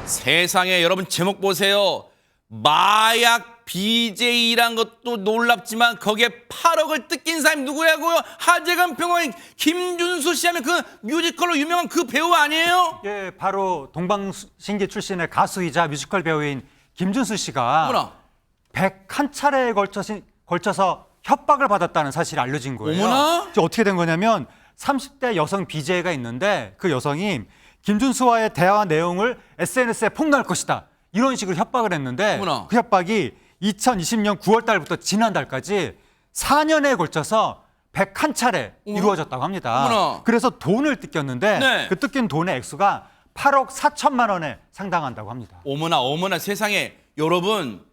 세상에 여러분 제목 보세요. 마약 BJ란 것도 놀랍지만 거기에 8억을 뜯긴 사람이 누구냐고요? 하재근 평론가 김준수 씨 하면 그 뮤지컬로 유명한 그 배우 아니에요? 예, 바로 동방신기 출신의 가수이자 뮤지컬 배우인 김준수 씨가 어머나. 101차례에 걸쳐서 협박을 받았다는 사실이 알려진 거예요. 어머나. 이제 어떻게 된 거냐면 30대 여성 BJ가 있는데 그 여성이 김준수와의 대화 내용을 SNS에 폭로할 것이다. 이런 식으로 협박을 했는데 어머나. 그 협박이 2020년 9월 달부터 지난달까지 4년에 걸쳐서 101차례 이루어졌다고 합니다. 어머나. 그래서 돈을 뜯겼는데 네. 그 뜯긴 돈의 액수가 8억 4천만 원에 상당한다고 합니다. 어머나 어머나 세상에 여러분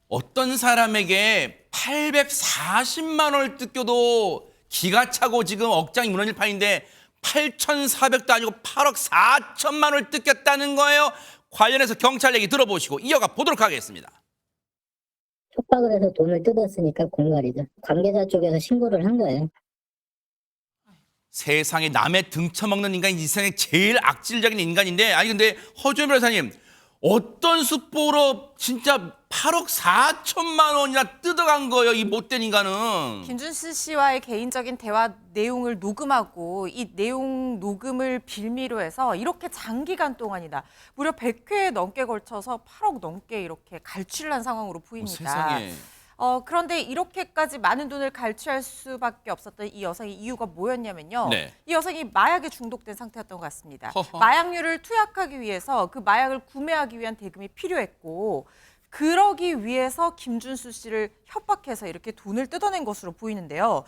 어떤 사람에게 840만 원을 뜯겨도 기가 차고 지금 억장이 무너질 판인데 8,400도 아니고 8억 4천만 원을 뜯겼다는 거예요. 관련해서 경찰 얘기 들어보시고 이어가 보도록 하겠습니다. 협박을 해서 돈을 뜯었으니까 공갈이죠. 관계자 쪽에서 신고를 한 거예요. 세상에 남의 등쳐먹는 인간이 이 세상에 제일 악질적인 인간인데 아니 근데 허주현 변호사님 어떤 수법으로 진짜 8억 4천만 원이나 뜯어간 거예요 이 못된 인간은. 김준수 씨와의 개인적인 대화 내용을 녹음하고 이 내용 녹음을 빌미로 해서 이렇게 장기간 동안이나 무려 100회에 넘게 걸쳐서 8억 넘게 이렇게 갈취를 한 상황으로 보입니다. 세상에. 그런데 이렇게까지 많은 돈을 갈취할 수밖에 없었던 이 여성의 이유가 뭐였냐면요. 네. 이 여성이 마약에 중독된 상태였던 것 같습니다. 허허. 마약류를 투약하기 위해서 그 마약을 구매하기 위한 대금이 필요했고 그러기 위해서 김준수 씨를 협박해서 이렇게 돈을 뜯어낸 것으로 보이는데요.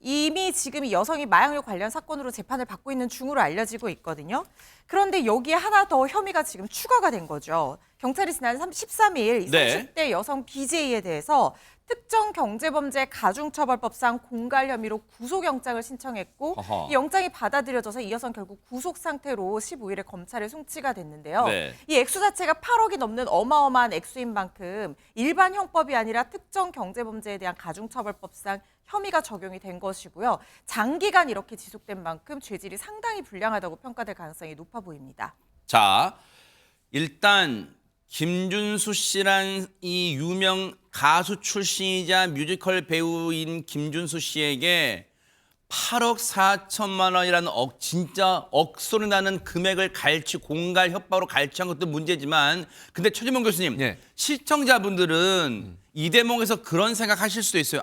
이미 지금 이 여성이 마약류 관련 사건으로 재판을 받고 있는 중으로 알려지고 있거든요. 그런데 여기에 하나 더 혐의가 지금 추가가 된 거죠. 경찰이 지난 13일 이 네. 30대 여성 BJ에 대해서 특정 경제범죄 가중처벌법상 공갈 혐의로 구속영장을 신청했고 어허. 이 영장이 받아들여져서 이 여성 결국 구속 상태로 15일에 검찰에 송치가 됐는데요. 네. 이 액수 자체가 8억이 넘는 어마어마한 액수인 만큼 일반 형법이 아니라 특정 경제범죄에 대한 가중처벌법상 혐의가 적용이 된 것이고요. 장기간 이렇게 지속된 만큼 죄질이 상당히 불량하다고 평가될 가능성이 높아 보입니다. 자, 일단 김준수 씨란 이 유명 가수 출신이자 뮤지컬 배우인 김준수 씨에게 8억 4천만 원이라는 진짜 억소리 나는 금액을 공갈 협박으로 갈취한 것도 문제지만 근데 최재명 교수님 예. 시청자분들은 이 대목에서 그런 생각하실 수도 있어요.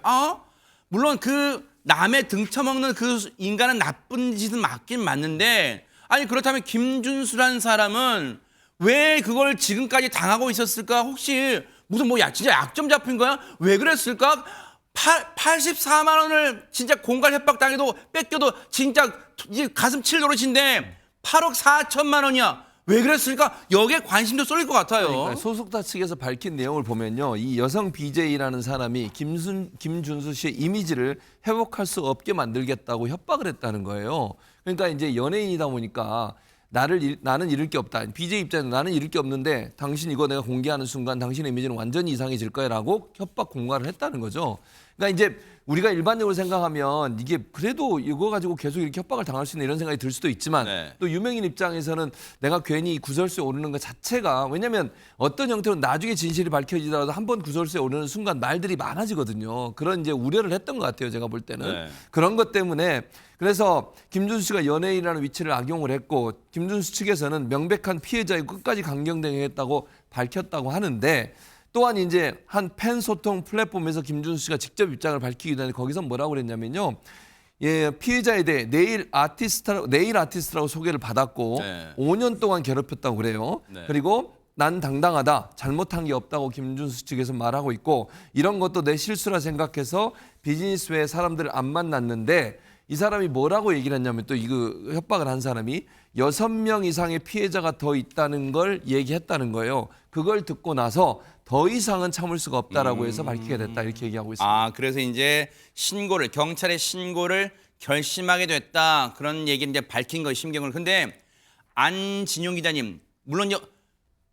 물론 그 남의 등쳐먹는 그 인간은 나쁜 짓은 맞긴 맞는데 아니 그렇다면 김준수라는 사람은 왜 그걸 지금까지 당하고 있었을까? 혹시 무슨 진짜 약점 잡힌 거야? 왜 그랬을까? 84만 원을 진짜 공갈 협박 당해도 뺏겨도 진짜 이제 가슴 칠 노릇인데 8억 4천만 원이야. 왜 그랬을까? 여기에 관심도 쏠릴 것 같아요. 그러니까 소속사 측에서 밝힌 내용을 보면요. 이 여성 BJ라는 사람이 김준수 씨의 이미지를 회복할 수 없게 만들겠다고 협박을 했다는 거예요. 그러니까 이제 연예인이다 보니까 나는 잃을 게 없다. BJ 입장에서 나는 잃을 게 없는데 당신 이거 내가 공개하는 순간 당신의 이미지는 완전히 이상해질 거야라고 협박 공갈을 했다는 거죠. 그러니까 이제 우리가 일반적으로 생각하면 이게 그래도 이거 가지고 계속 이렇게 협박을 당할 수 있는 이런 생각이 들 수도 있지만 네. 또 유명인 입장에서는 내가 괜히 이 구설수에 오르는 것 자체가 왜냐하면 어떤 형태로 나중에 진실이 밝혀지더라도 한 번 구설수에 오르는 순간 말들이 많아지거든요. 그런 이제 우려를 했던 것 같아요. 제가 볼 때는. 네. 그런 것 때문에 그래서 김준수 씨가 연예인이라는 위치를 악용을 했고 김준수 측에서는 명백한 피해자이고 끝까지 강경대응했다고 밝혔다고 하는데 또한 이제 한 팬 소통 플랫폼에서 김준수 씨가 직접 입장을 밝히기 전에 거기서 뭐라고 그랬냐면요. 예, 피해자에 대해 네일 아티스트라고 소개를 받았고 네. 5년 동안 괴롭혔다고 그래요. 네. 그리고 난 당당하다. 잘못한 게 없다고 김준수 측에서 말하고 있고 이런 것도 내 실수라 생각해서 비즈니스 외에 사람들을 안 만났는데 이 사람이 뭐라고 얘기를 했냐면 또 이거 협박을 한 사람이 6명 이상의 피해자가 더 있다는 걸 얘기했다는 거예요. 그걸 듣고 나서 더 이상은 참을 수가 없다라고 해서 밝히게 됐다 이렇게 얘기하고 있습니다. 그래서 이제 경찰의 신고를 결심하게 됐다. 그런 얘기를 이제 밝힌 거예요, 심경을. 근데 안진용 기자님, 물론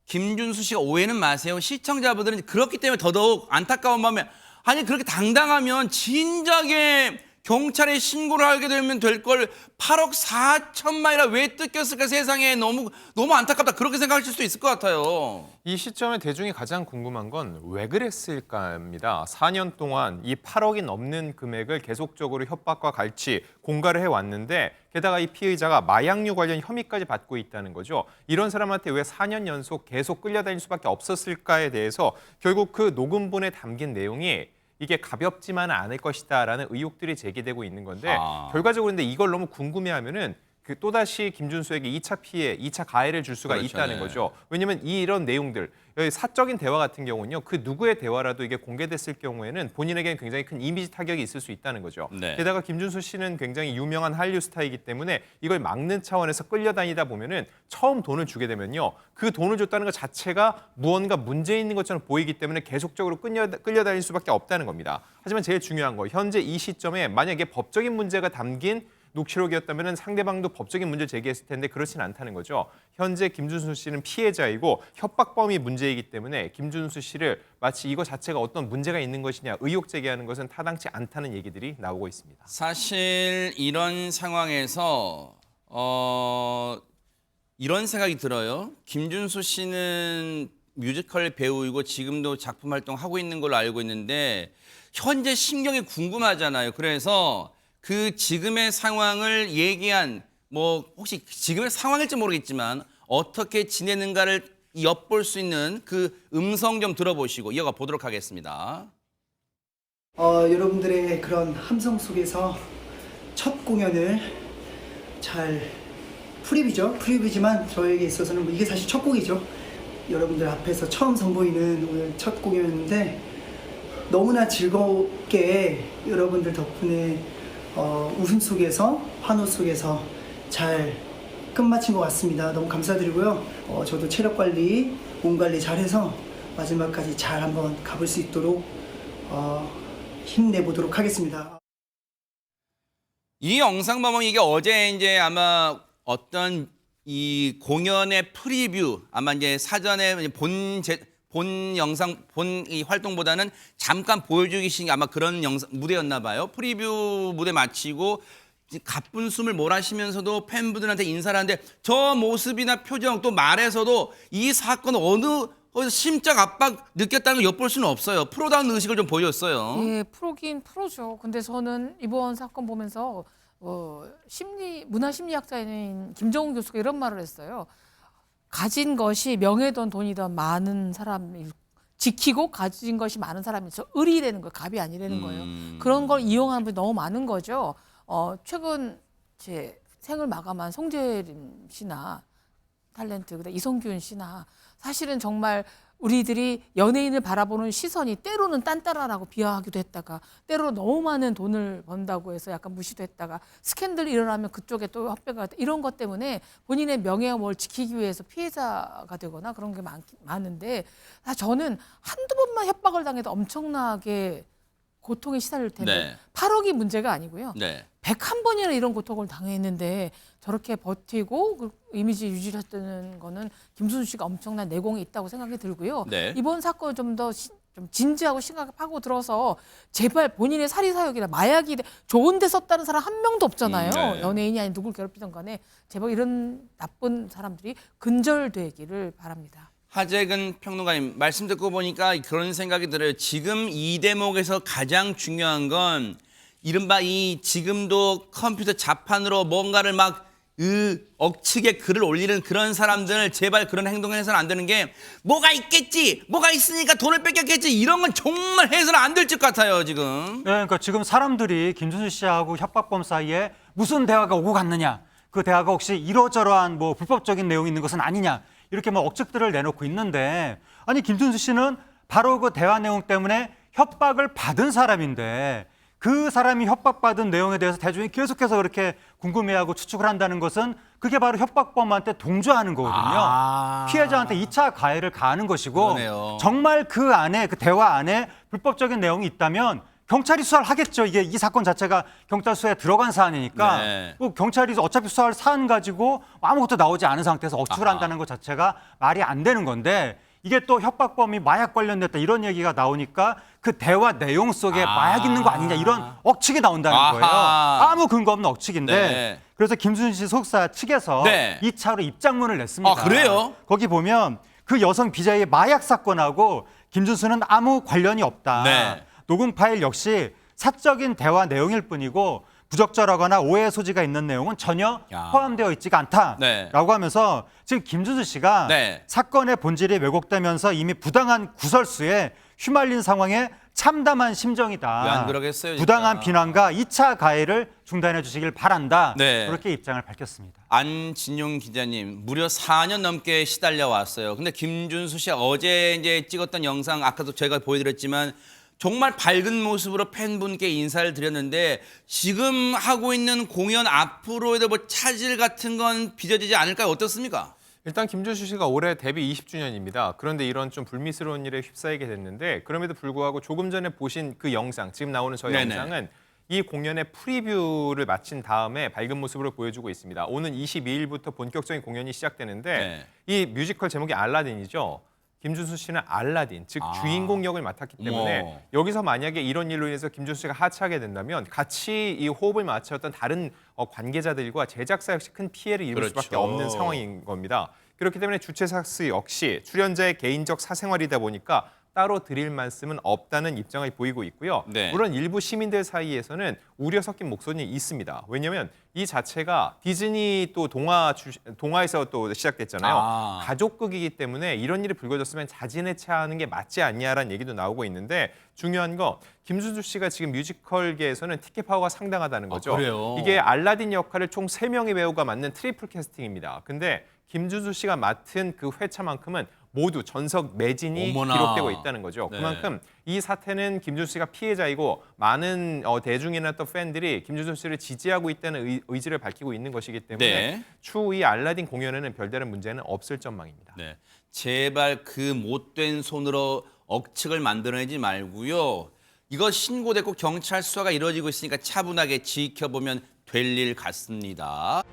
김준수 씨가 오해는 마세요. 시청자분들은 그렇기 때문에 더더욱 안타까운 마음에 아니 그렇게 당당하면 진작에 경찰에 신고를 하게 되면 될 걸 8억 4천만이나 왜 뜯겼을까 세상에 너무 안타깝다 그렇게 생각하실 수 있을 것 같아요. 이 시점에 대중이 가장 궁금한 건 왜 그랬을까입니다. 4년 동안 이 8억이 넘는 금액을 계속적으로 협박과 갈취, 공갈을 해왔는데 게다가 이 피의자가 마약류 관련 혐의까지 받고 있다는 거죠. 이런 사람한테 왜 4년 연속 계속 끌려다닐 수밖에 없었을까에 대해서 결국 그 녹음본에 담긴 내용이 이게 가볍지만은 않을 것이다라는 의혹들이 제기되고 있는 건데 결과적으로 근데 이걸 너무 궁금해하면은 그 또다시 김준수에게 2차 피해, 2차 가해를 줄 수가 그렇죠, 있다는 네. 거죠. 왜냐하면 이런 내용들, 사적인 대화 같은 경우는요. 그 누구의 대화라도 이게 공개됐을 경우에는 본인에게는 굉장히 큰 이미지 타격이 있을 수 있다는 거죠. 네. 게다가 김준수 씨는 굉장히 유명한 한류 스타이기 때문에 이걸 막는 차원에서 끌려다니다 보면은 처음 돈을 주게 되면요. 그 돈을 줬다는 것 자체가 무언가 문제 있는 것처럼 보이기 때문에 계속적으로 끌려다닐 수밖에 없다는 겁니다. 하지만 제일 중요한 거, 현재 이 시점에 만약에 법적인 문제가 담긴 녹취록이었다면 상대방도 법적인 문제를 제기했을 텐데 그렇진 않다는 거죠. 현재 김준수 씨는 피해자이고 협박범이 문제이기 때문에 김준수 씨를 마치 이거 자체가 어떤 문제가 있는 것이냐 의혹 제기하는 것은 타당치 않다는 얘기들이 나오고 있습니다. 사실 이런 상황에서 이런 생각이 들어요. 김준수 씨는 뮤지컬 배우이고 지금도 작품 활동하고 있는 걸로 알고 있는데 현재 심경이 궁금하잖아요. 그래서 그 지금의 상황을 얘기한 뭐 혹시 지금의 상황일지 모르겠지만 어떻게 지내는가를 엿볼 수 있는 그 음성 좀 들어보시고 이어가 보도록 하겠습니다. 여러분들의 그런 함성 속에서 첫 공연을 잘 프리뷰지만 저에게 있어서는 이게 사실 첫 곡이죠. 여러분들 앞에서 처음 선보이는 오늘 첫 공연인데 너무나 즐겁게 여러분들 덕분에 웃음 속에서 환호 속에서 잘 끝마친 것 같습니다. 너무 감사드리고요. 저도 체력 관리, 몸 관리 잘해서 마지막까지 잘 한번 가볼 수 있도록 힘내보도록 하겠습니다. 이 영상 보면 이게 어제 이제 아마 어떤 이 공연의 프리뷰 아마 이제 사전에 본 영상 본 이 활동보다는 잠깐 보여주기식 아마 그런 영상 무대였나 봐요. 프리뷰 무대 마치고 가쁜 숨을 몰아쉬면서도 팬분들한테 인사를 하는데 저 모습이나 표정 또 말에서도 이 사건 어디서 심적 압박 느꼈다는 걸 엿볼 수는 없어요. 프로다운 의식을 좀 보였어요. 예, 프로긴 프로죠. 근데 저는 이번 사건 보면서 문화 심리학자인 김정훈 교수가 이런 말을 했어요. 가진 것이 명예든 돈이든 많은 사람이 지키고 가진 것이 많은 사람이 을이 되는 거예요. 갑이 아니라는 거예요. 그런 걸 이용하는 분이 너무 많은 거죠. 최근 제 생을 마감한 송재림 씨나 탤런트 그다음 이성균 씨나 사실은 정말 우리들이 연예인을 바라보는 시선이 때로는 딴따라라고 비하하기도 했다가 때로 너무 많은 돈을 번다고 해서 약간 무시도 했다가 스캔들이 일어나면 그쪽에 또 협박가 이런 것 때문에 본인의 명예와 뭘 지키기 위해서 피해자가 되거나 그런 게 많은데 저는 한두 번만 협박을 당해도 엄청나게 고통에 시달릴 텐데 네. 8억이 문제가 아니고요. 네. 101번이나 이런 고통을 당했는데 저렇게 버티고 그 이미지 유지를 했다는 거는 김순수 씨가 엄청난 내공이 있다고 생각이 들고요. 네. 이번 사건 좀 더 좀 진지하고 심각하게 파고 들어서 제발 본인의 사리사욕이나 마약이 좋은 데 썼다는 사람 한 명도 없잖아요. 네. 연예인이 아닌 누굴 괴롭히든 간에 제발 이런 나쁜 사람들이 근절되기를 바랍니다. 하재근 평론가님 말씀 듣고 보니까 그런 생각이 들어요. 지금 이 대목에서 가장 중요한 건 이른바 이 지금도 컴퓨터 자판으로 뭔가를 막 억측에 글을 올리는 그런 사람들 제발 그런 행동을 해서는 안 되는 게 뭐가 있겠지, 뭐가 있으니까 돈을 뺏겼겠지 이런 건 정말 해서는 안 될 것 같아요 지금. 네, 그러니까 지금 사람들이 김준수 씨하고 협박범 사이에 무슨 대화가 오고 갔느냐, 그 대화가 혹시 이러저러한 뭐 불법적인 내용이 있는 것은 아니냐 이렇게 뭐 억측들을 내놓고 있는데 아니 김준수 씨는 바로 그 대화 내용 때문에 협박을 받은 사람인데 그 사람이 협박받은 내용에 대해서 대중이 계속해서 그렇게 궁금해하고 추측을 한다는 것은 그게 바로 협박범한테 동조하는 거거든요. 피해자한테 2차 가해를 가하는 것이고 그러네요. 정말 그 안에 그 대화 안에 불법적인 내용이 있다면 경찰이 수사를 하겠죠. 이게 이 사건 자체가 경찰 수사에 들어간 사안이니까 네. 뭐 경찰이 어차피 수사할 사안 가지고 아무것도 나오지 않은 상태에서 억측을 한다는 것 자체가 말이 안 되는 건데 이게 또 협박범이 마약 관련됐다 이런 얘기가 나오니까 그 대화 내용 속에 마약 있는 거 아니냐 이런 억측이 나온다는 거예요. 아하. 아무 근거 없는 억측인데 네. 그래서 김준수 씨 속사 측에서 네. 2차로 입장문을 냈습니다. 아, 그래요? 거기 보면 그 여성 BJ의 마약 사건하고 김준수는 아무 관련이 없다. 네. 녹음 파일 역시 사적인 대화 내용일 뿐이고 부적절하거나 오해의 소지가 있는 내용은 전혀 야. 포함되어 있지가 않다라고 네. 하면서 지금 김준수 씨가 네. 사건의 본질이 왜곡되면서 이미 부당한 구설수에 휘말린 상황에 참담한 심정이다. 왜 안 그러겠어요, 진짜. 부당한 비난과 2차 가해를 중단해 주시길 바란다. 네. 그렇게 입장을 밝혔습니다. 안진용 기자님, 무려 4년 넘게 시달려 왔어요. 근데 김준수 씨 어제 이제 찍었던 영상 아까도 제가 보여드렸지만 정말 밝은 모습으로 팬분께 인사를 드렸는데 지금 하고 있는 공연 앞으로에도 뭐 차질 같은 건 빚어지지 않을까요? 어떻습니까? 일단 김준수 씨가 올해 데뷔 20주년입니다. 그런데 이런 좀 불미스러운 일에 휩싸이게 됐는데 그럼에도 불구하고 조금 전에 보신 그 영상, 지금 나오는 저 네네. 영상은 이 공연의 프리뷰를 마친 다음에 밝은 모습으로 보여주고 있습니다. 오는 22일부터 본격적인 공연이 시작되는데 네. 이 뮤지컬 제목이 알라딘이죠. 김준수 씨는 알라딘, 즉 주인공 역을 맡았기 때문에 어머. 여기서 만약에 이런 일로 인해서 김준수 씨가 하차하게 된다면 같이 이 호흡을 맞췄던 다른 관계자들과 제작사 역시 큰 피해를 입을 그렇죠. 수밖에 없는 상황인 겁니다. 그렇기 때문에 주최사스 역시 출연자의 개인적 사생활이다 보니까 따로 드릴 말씀은 없다는 입장을 보이고 있고요. 네. 물론 일부 시민들 사이에서는 우려 섞인 목소리는 있습니다. 왜냐하면 이 자체가 디즈니 또 동화에서 또 시작됐잖아요. 아. 가족극이기 때문에 이런 일이 불거졌으면 자진해체하는 게 맞지 않냐라는 얘기도 나오고 있는데 중요한 거 김준수 씨가 지금 뮤지컬계에서는 티켓 파워가 상당하다는 거죠. 그래요? 이게 알라딘 역할을 총 3명의 배우가 맡는 트리플 캐스팅입니다. 근데 김준수 씨가 맡은 그 회차만큼은 모두 전석 매진이 어머나. 기록되고 있다는 거죠. 네. 그만큼 이 사태는 김준수 씨가 피해자이고 많은 대중이나 또 팬들이 김준수 씨를 지지하고 있다는 의지를 밝히고 있는 것이기 때문에 네. 추후 이 알라딘 공연에는 별다른 문제는 없을 전망입니다. 네. 제발 그 못된 손으로 억측을 만들어내지 말고요. 이거 신고됐고 경찰 수사가 이루어지고 있으니까 차분하게 지켜보면 될 일 같습니다.